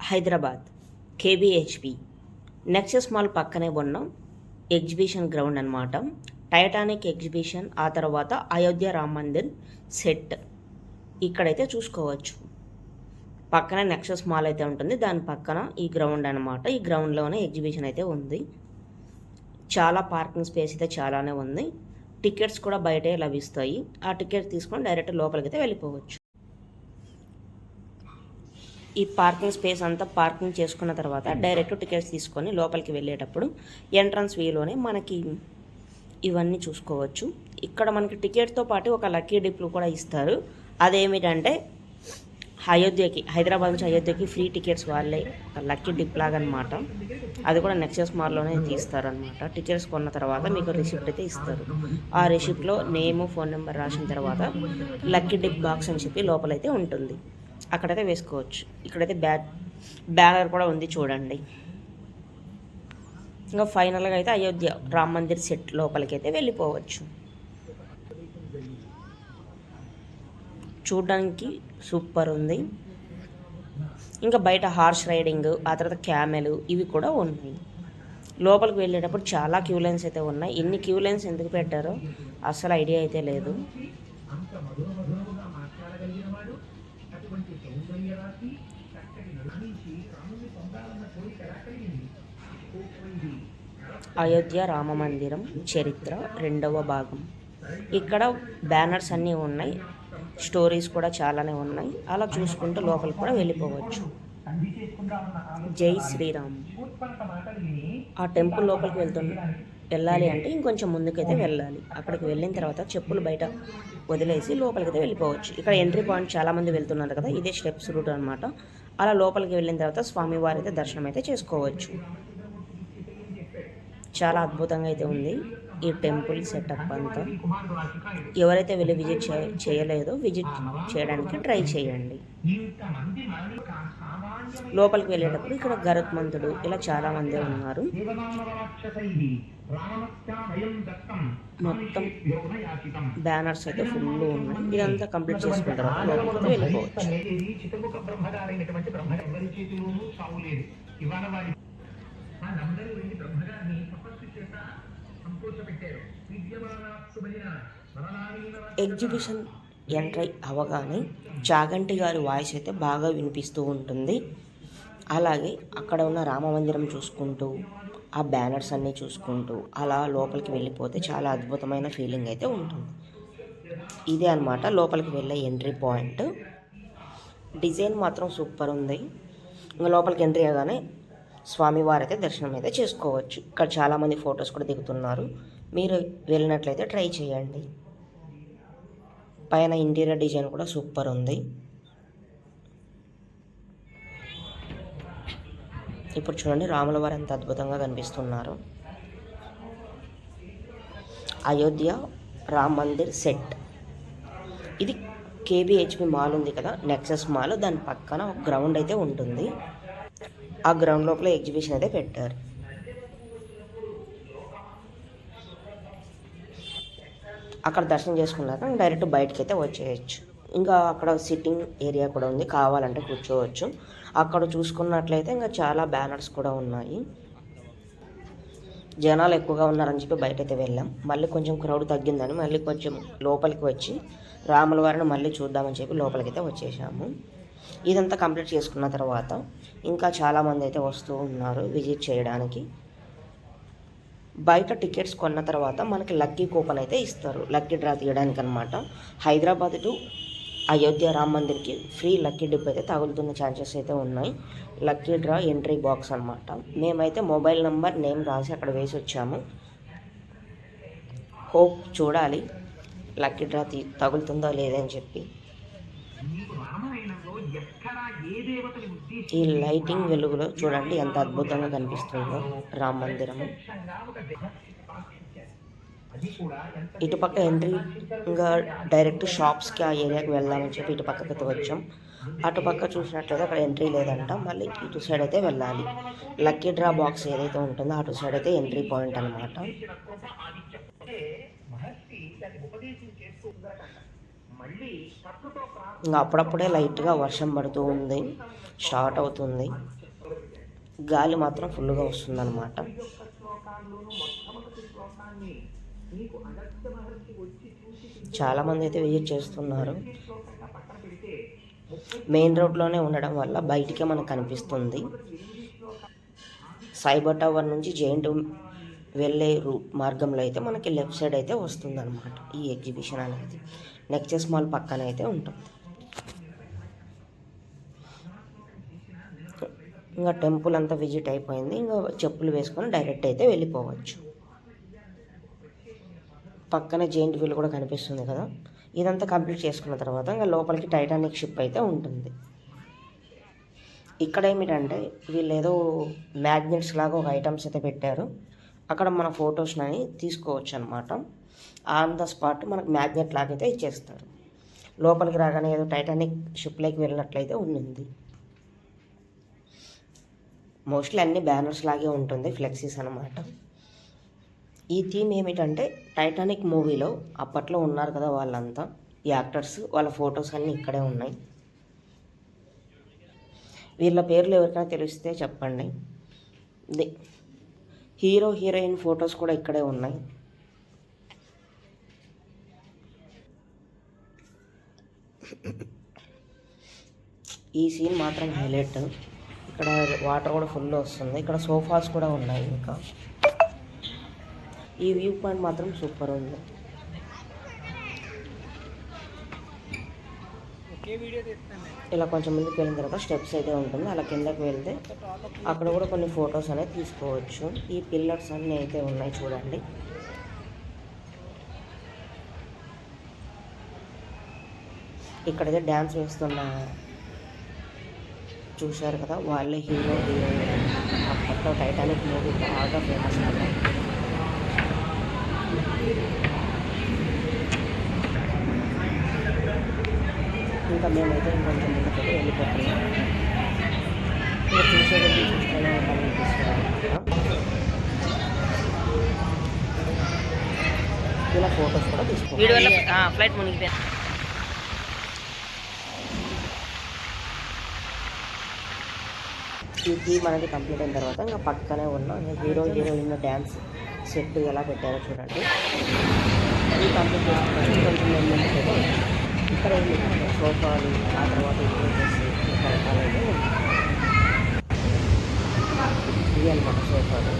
Hyderabad KBHP Nexus mall పక్కనే ఉన్న exhibition ground అనమాట. టైటానిక్ ఎగ్జిబిషన్, ఆ తర్వాత అయోధ్య రామ్ మందిర్ సెట్ ఇక్కడైతే చూసుకోవచ్చు. పక్కనే నెక్సస్ మాల్ అయితే ఉంటుంది, దాని పక్కన ఈ గ్రౌండ్ అనమాట. ఈ గ్రౌండ్లోనే ఎగ్జిబిషన్ అయితే ఉంది. చాలా పార్కింగ్ స్పేస్ అయితే చాలానే ఉంది. టికెట్స్ కూడా బయటే లభిస్తాయి. ఆ టికెట్ తీసుకొని డైరెక్ట్ లోపలికి అయితే వెళ్ళిపోవచ్చు. ఈ పార్కింగ్ స్పేస్ అంతా పార్కింగ్ చేసుకున్న తర్వాత డైరెక్ట్ టికెట్స్ తీసుకొని లోపలికి వెళ్ళేటప్పుడు ఎంట్రన్స్ వేలోనే మనకి ఇవన్నీ చూసుకోవచ్చు. ఇక్కడ మనకి టికెట్తో పాటు ఒక లక్కీ డిప్లు కూడా ఇస్తారు. అదేమిటంటే అయోధ్యకి, హైదరాబాద్ నుంచి అయోధ్యకి ఫ్రీ టికెట్స్ వాళ్ళే లక్కీ డిప్ లాగా అనమాట. అది కూడా నెక్సస్ మాల్లోనే తీస్తారనమాట. టికెట్స్ కొన్న తర్వాత మీకు రిసిప్ట్ అయితే ఇస్తారు. ఆ రిసిప్ట్లో నేము, ఫోన్ నెంబర్ రాసిన తర్వాత లక్కీ డిప్ బాక్స్ అని చెప్పి లోపలైతే ఉంటుంది. అక్కడైతే వేసుకోవచ్చు. ఇక్కడైతే బ్యానర్ కూడా ఉంది చూడండి. ఇంకా ఫైనల్గా అయితే అయోధ్య రామ్ మందిర్ సెట్ లోపలికి అయితే వెళ్ళిపోవచ్చు. చూడడానికి సూపర్ ఉంది. ఇంకా బయట హార్స్ రైడింగ్, ఆ తర్వాత క్యామెల్ ఇవి కూడా ఉన్నాయి. లోపలికి వెళ్ళేటప్పుడు చాలా క్యూ లైన్స్ అయితే ఉన్నాయి. ఇన్ని క్యూ లైన్స్ ఎందుకు పెట్టారో అసలు ఐడియా అయితే లేదు. అయోధ్య రామ మందిరం చరిత్ర 2వ భాగం. ఇక్కడ బ్యానర్స్ అన్నీ ఉన్నాయి, స్టోరీస్ కూడా చాలానే ఉన్నాయి. అలా చూసుకుంటూ లోపలికి కూడా వెళ్ళిపోవచ్చు. జై శ్రీరామ్. ఆ టెంపుల్ లోపలికి వెళ్ళాలి అంటే ఇంకొంచెం ముందుకైతే వెళ్ళాలి. అక్కడికి వెళ్ళిన తర్వాత చెప్పులు బయట వదిలేసి లోపలికైతే వెళ్ళిపోవచ్చు. ఇక్కడ ఎంట్రీ పాయింట్ చాలామంది వెళ్తున్నారు కదా, ఇదే స్టెప్స్ రూట్ అనమాట. అలా లోపలికి వెళ్ళిన తర్వాత స్వామివారి అయితే దర్శనం అయితే చేసుకోవచ్చు. చాలా అద్భుతంగా అయితే ఉంది ఈ టెంపుల్ సెటప్ అంతా. ఎవరైతే వెళ్ళి విజిట్ చేయలేదో విజిట్ చేయడానికి ట్రై చేయండి. లోపలికి వెళ్ళేటప్పుడు ఇక్కడ గరుత్మంతుడు ఇలా చాలామంది ఉన్నారు. మొత్తం బ్యానర్స్ అయితే ఫుల్ ఉన్నాయి. ఇదంతా కంప్లీట్ చేసుకున్న తర్వాత లోపలికి వెళ్ళిపోవచ్చు. ఎగ్జిబిషన్ ఎంట్రీ అవగానే చాగంటి గారి వాయిస్ అయితే బాగా వినిపిస్తూ ఉంటుంది. అలాగే అక్కడ ఉన్న రామమందిరం చూసుకుంటూ, ఆ బ్యానర్స్ అన్నీ చూసుకుంటూ అలా లోపలికి వెళ్ళిపోతే చాలా అద్భుతమైన ఫీలింగ్ అయితే ఉంటుంది. ఇదే అనమాట లోపలికి వెళ్ళే ఎంట్రీ పాయింట్. డిజైన్ మాత్రం సూపర్ ఉంది. ఇంకా లోపలికి ఎంట్రీ అవ్వగానే స్వామివారి అయితే దర్శనం అయితే చేసుకోవచ్చు. ఇక్కడ చాలామంది ఫొటోస్ కూడా దిగుతున్నారు. మీరు వెళ్ళినట్లయితే ట్రై చేయండి. పైన ఇంటీరియర్ డిజైన్ కూడా సూపర్ ఉంది. ఇప్పుడు చూడండి రాముల వారు ఎంత అద్భుతంగా కనిపిస్తున్నారు. అయోధ్య రామ్ మందిర్ సెట్. ఇది కేబిహెచ్పి మాల్ ఉంది కదా, నెక్సస్ మాల్, దాని పక్కన ఒక గ్రౌండ్ అయితే ఉంటుంది. ఆ గ్రౌండ్ లోపల ఎగ్జిబిషన్ అయితే పెట్టారు. అక్కడ దర్శనం చేసుకున్నాక డైరెక్ట్ బయటకి అయితే వచ్చేయచ్చు. ఇంకా అక్కడ సిట్టింగ్ ఏరియా కూడా ఉంది, కావాలంటే కూర్చోవచ్చు. అక్కడ చూసుకున్నట్లయితే ఇంకా చాలా బ్యానర్స్ కూడా ఉన్నాయి. జనాలు ఎక్కువగా ఉన్నారని చెప్పి బయటైతే వెళ్ళాం. మళ్ళీ కొంచెం క్రౌడ్ తగ్గిందని మళ్ళీ కొంచెం లోపలికి వచ్చి రాముల వారిని మళ్ళీ చూద్దామని చెప్పి లోపలికి అయితే వచ్చేసాము. ఇదంతా కంప్లీట్ చేసుకున్న తర్వాత ఇంకా చాలామంది అయితే వస్తూ ఉన్నారు విజిట్ చేయడానికి. బయట టికెట్స్ కొన్న తర్వాత మనకి లక్కీ కూపన్ అయితే ఇస్తారు, లక్కీ డ్రా తీయడానికి అనమాట. హైదరాబాద్ టు అయోధ్య రామ్ మందిర్కి ఫ్రీ లక్కీ డిప్ అయితే తగులుతున్న ఛాన్సెస్ అయితే ఉన్నాయి. లక్కీ డ్రా ఎంట్రీ బాక్స్ అనమాట. మేమైతే మొబైల్ నెంబర్ నేమ్ రాసి అక్కడ వేసి వచ్చాము. హోప్ చూడాలి లక్కీ డ్రా తగులుతుందో లేదని చెప్పి. ఈ లైటింగ్ వెలుగులో చూడండి ఎంత అద్భుతంగా కనిపిస్తుందో రామ్ మందిరము. ఇటుపక్క ఎంట్రీ ఇంకా డైరెక్ట్ షాప్స్కి ఆ ఏరియాకి వెళ్దామని చెప్పి ఇటు పక్కకి వచ్చాం. అటుపక్క చూసినట్లయితే అక్కడ ఎంట్రీ లేదంట, మళ్ళీ ఇటు సైడ్ అయితే వెళ్ళాలి. లక్కీ డ్రా బాక్స్ ఏదైతే ఉంటుందో అటు సైడ్ అయితే ఎంట్రీ పాయింట్ అనమాట. ఇంకా అప్పుడప్పుడే లైట్గా వర్షం పడుతూ ఉంది, స్టార్ట్ అవుతుంది. గాలి మాత్రం ఫుల్గా వస్తుందన్నమాట. చాలామంది అయితే విజిట్ చేస్తున్నారు. మెయిన్ రోడ్లోనే ఉండడం వల్ల బయటికే మనకు కనిపిస్తుంది. సైబర్ టవర్ నుంచి జెయింట్ వెళ్ళే మార్గంలో అయితే మనకి లెఫ్ట్ సైడ్ అయితే వస్తుంది అనమాట ఈ ఎగ్జిబిషన్ అనేది. నెక్సెస్ మాల్ పక్కన అయితే ఉంటుంది. ఇంకా టెంపుల్ అంతా విజిట్ అయిపోయింది. ఇంకా చెప్పులు వేసుకొని డైరెక్ట్ అయితే వెళ్ళిపోవచ్చు. పక్కనే జెయింట్ వీల్ కూడా కనిపిస్తుంది కదా. ఇదంతా కంప్లీట్ చేసుకున్న తర్వాత ఇంకా లోపలికి టైటానిక్ షిప్ అయితే ఉంటుంది. ఇక్కడ ఏమిటంటే వీళ్ళు ఏదో మ్యాగ్నెట్స్ లాగా ఒక ఐటమ్స్ అయితే పెట్టారు. అక్కడ మన ఫొటోస్ని తీసుకోవచ్చు అనమాట. ఆన్ ద స్పాట్ మనకు మ్యాగ్నెట్ లాగైతే ఇచ్చేస్తారు. లోపలికి రాగానే ఏదో టైటానిక్ షిప్లోకి వెళ్ళినట్లయితే ఉంది. మోస్ట్లీ అన్ని బ్యానర్స్ లాగే ఉంటుంది, ఫ్లెక్సీస్ అనమాట. ఈ థీమ్ ఏమిటంటే టైటానిక్ మూవీలో అప్పట్లో ఉన్నారు కదా వాళ్ళంతా, ఈ యాక్టర్స్, వాళ్ళ ఫొటోస్ అన్నీ ఇక్కడే ఉన్నాయి. వీళ్ళ పేర్లు ఎవరికైనా తెలిస్తే చెప్పండి. హీరో హీరోయిన్ ఫొటోస్ కూడా ఇక్కడే ఉన్నాయి. ఈ సీన్ మాత్రం హైలైట్. ఇక్కడ వాటర్ కూడా ఫుల్ వస్తుంది. ఇక్కడ సోఫాస్ కూడా ఉన్నాయి. ఇంకా ఈ వ్యూ పాయింట్ మాత్రం సూపర్ ఉంది. ఇలా కొంచెం ముందుకు వెళ్ళిన తర్వాత స్టెప్స్ అయితే ఉంటుంది. అలా కిందకి వెళ్తే అక్కడ కూడా కొన్ని ఫొటోస్ అనేది తీసుకోవచ్చు. ఈ పిల్లర్స్ అన్నీ అయితే ఉన్నాయి చూడండి. ఇక్కడైతే డ్యాన్స్ వేస్తున్న చూశారు కదా, వాళ్ళే హీరో హీరోయిన్. అప్పట్లో టైటానిక్ మూవీ బాగా ఫేమస్ కదా. ఇంకా మేమైతే ఇంకొంచెం ముందుకైతే వెళ్ళిపోతున్నాం. ఇంకా చూసేది చూస్తూనే ఉండాలనిపిస్తుంది. ఇలా ఫొటోస్ కూడా తీసుకోవాలి. ఫ్లైట్ మునిగిపోయి ఈ థీమ్ అనేది కంప్లీట్ అయిన తర్వాత ఇంకా పక్కనే ఉన్న హీరో హీరోయిన్ డ్యాన్స్ సెట్ ఎలా పెట్టారో చూడండి. ఇది కంప్లీట్ చేసుకుంటే కొంచెం ముందుకైతే ఇక్కడ సోఫాలు, ఆ తర్వాత రకరకాలైతే ఇవి అనమాట సోఫాలు.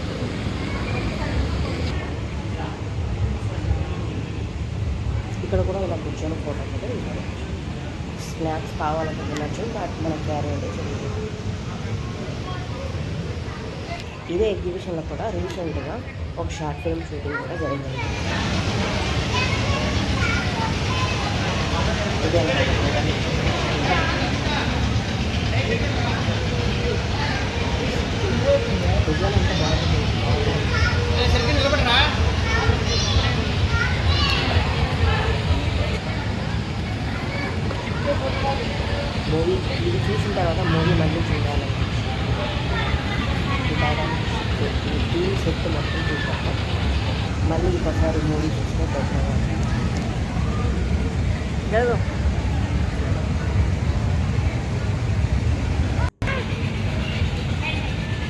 ఇక్కడ కూడా ఇలా కూర్చొని ఫోటోస్ అయితే తీసుకోవచ్చు. స్నాక్స్ కావాలంటే తినచ్చు, బట్ మనకు క్యారీ అంటే జరుగుతుంది. ఇదే ఎగ్జిబిషన్లో కూడా రీసెంట్గా ఒక షార్ట్ ఫిల్మ్ షూటింగ్ కూడా జరిగింది. ఇదే మూవీ ఇది చూసిన తర్వాత మూవీ మళ్ళీ చూడాలి. టీవీ సెట్ మొత్తం చూసాక మళ్ళీ ఒకసారి మూవీ చూస్తే పెద్దవాళ్ళు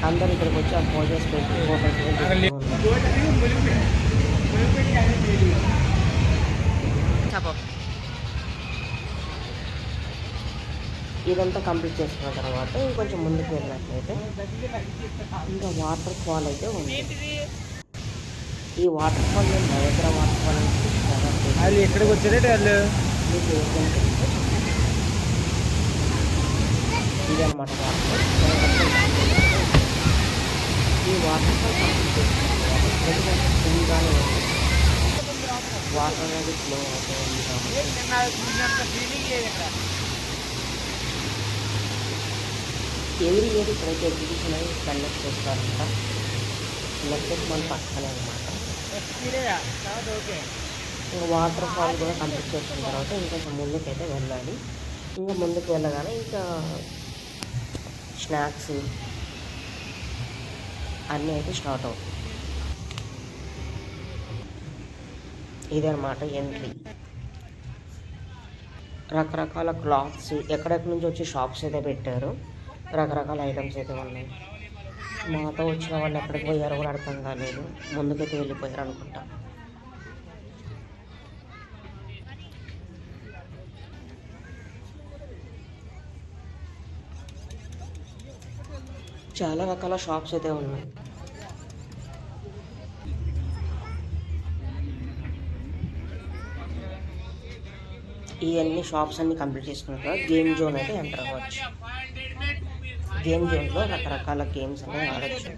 అందరూ ఇక్కడికి వచ్చి ఆ ఫోటోస్ పెట్టి ఇదంతా కంప్లీట్ చేసుకున్న తర్వాత ఇంకొంచెం ముందుకు వెళ్ళినట్లయితే ఇంకా వాటర్ ఫాల్ అయితే ఉంది. ఈ వాటర్ ఫాల్ నేను దగ్గర వాటర్ ఫాల్ అని ఎక్కడికి వచ్చారంటే వాళ్ళు ఇదనమాట వాటర్. ఈ వాటర్ ఫాల్ కంప్లీట్ చేసుకున్న ఫుల్గానే ఉంది. వాటర్ అనేది ఫ్లో అవుతుంది. ఎవ్రీ ఇయర్ ఇక్కడైతే ఎగ్జిబిషన్ అనేది కండక్ట్ చేస్తారంట. నెక్స్ట్ మన పక్కనే అనమాట. ఇంకా వాటర్ ఫాల్ కూడా కంప్లీట్ చేసిన తర్వాత ఇంకా ముందుకైతే వెళ్ళాలి. ఇంకా ముందుకు వెళ్ళగానే ఇంకా స్నాక్స్ అన్నీ అయితే స్టార్ట్ అవుతాయి. ఇదనమాట ఎంట్రీ. రకరకాల క్లాత్స్ ఎక్కడెక్కడి నుంచి వచ్చి షాప్స్ అయితే పెట్టారు. రకరకాల ఐటమ్స్ అయితే ఉన్నాయి. మాతో వచ్చిన వాళ్ళు ఎక్కడికి పోయారో కూడా అర్థం కాలేదు. ముందుకైతే వెళ్ళిపోయారు అనుకుంటా. చాలా రకాల షాప్స్ అయితే ఉన్నాయి. ఇవన్నీ షాప్స్ అన్ని కంప్లీట్ చేసుకున్న తర్వాత గేమ్ జోన్ అయితే ఎంటర్ అవ్వచ్చు. గేమ్ జోన్లో రకరకాల గేమ్స్ అనేవి ఆడచ్చు.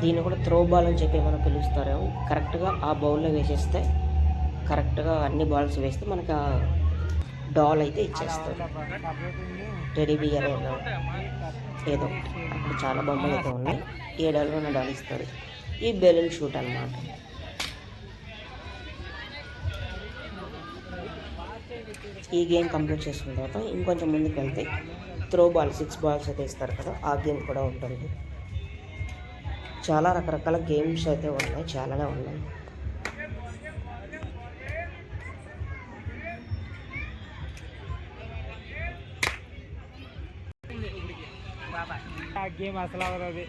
దీన్ని కూడా త్రో బాల్ అని చెప్పి మనం పిలుస్తారు. కరెక్ట్గా ఆ బౌల్లో వేసేస్తే కరెక్ట్గా అన్ని బాల్స్ వేస్తే మనకు ఆ డాల్ అయితే ఇచ్చేస్తారు. టెడీ బియర్ ఏదో అక్కడ చాలా బొమ్మలు అయితే ఉన్నాయి. ఏ డాల్ డాల్ ఇస్తారు. ఈ బెలూన్ షూట్ అన్నమాట. ఈ గేమ్ కంప్లీట్ చేసుకున్న తర్వాత ఇంకొంచెం ముందుకు వెళ్తే త్రో బాల్ 6 బాల్స్ అయితే ఇస్తారు కదా, ఆ గేమ్ కూడా ఉంటుంది. చాలా రకరకాల గేమ్స్ అయితే ఉన్నాయి, చాలానే ఉన్నాయి. గేమ్ అసలు అవదు.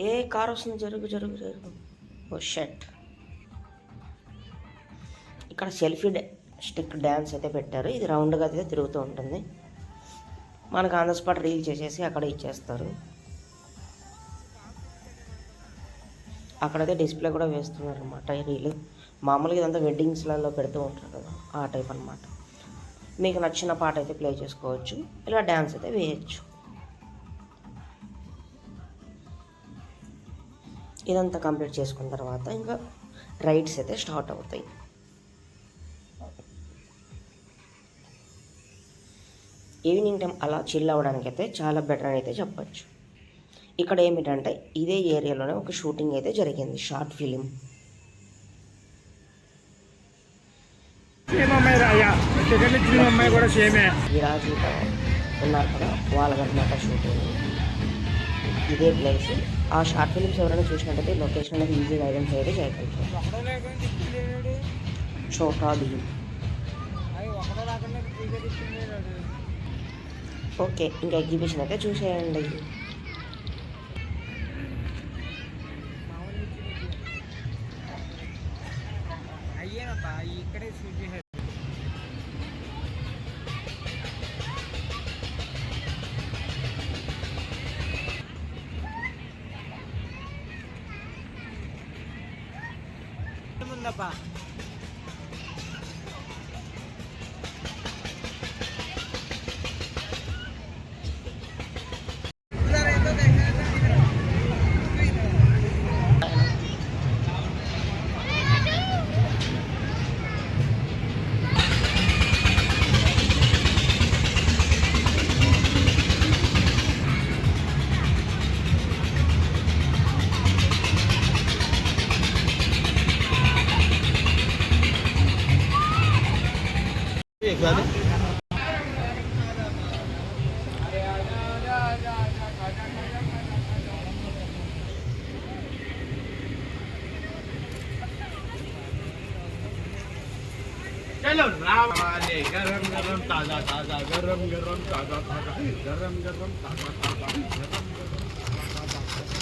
ఏ కార్ వస్తుంది, జరుగు జరుగు జరుగు. ఓ షట్. ఇక్కడ సెల్ఫీ స్టిక్ డ్యాన్స్ అయితే పెట్టారు. ఇది రౌండ్గా అయితే తిరుగుతూ ఉంటుంది. మనకు ఆన్ ద స్పాట్ రీల్ చేసేసి అక్కడ ఇచ్చేస్తారు. అక్కడైతే డిస్ప్లే కూడా వేస్తున్నారు అనమాట రీల్. మామూలుగా ఇదంతా వెడ్డింగ్స్లలో పెడుతూ ఉంటారు కదా, ఆ టైప్ అనమాట. మీకు నచ్చిన పాట అయితే ప్లే చేసుకోవచ్చు, ఇలా డ్యాన్స్ అయితే వేయచ్చు. ఇదంతా కంప్లీట్ చేసుకున్న తర్వాత ఇంకా రైడ్స్ అయితే స్టార్ట్ అవుతాయి. ఈవినింగ్ టైం అలా చిల్ అవ్వడానికి అయితే చాలా బెటర్ అని అయితే చెప్పచ్చు. ఇక్కడ ఏమిటంటే ఇదే ఏరియాలోనే ఒక షూటింగ్ అయితే జరిగింది, షార్ట్ ఫిలిం. విరాజ్ ఉన్నారు కదా, వాళ్ళదన్నమాట షూటింగ్. ఇదే ప్లేస్. ఆ షార్ట్ ఫిలిమ్స్ ఎవరైనా చూసినట్టయితే లొకేషన్ అనేది ఈజీగా ఐడెంటిఫై అయితే చేయగలుగుతారు. చోటా భీమ్. ఓకే, ఇంకా ఎగ్జిబిషన్ అయితే చూసేయండి. ముందప్పా चलो राम वाले गरम गरम ताजा ताजा गरम गरम ताजा ताजा गरम गरम ताजा ताजा गरम गरम ताजा ताजा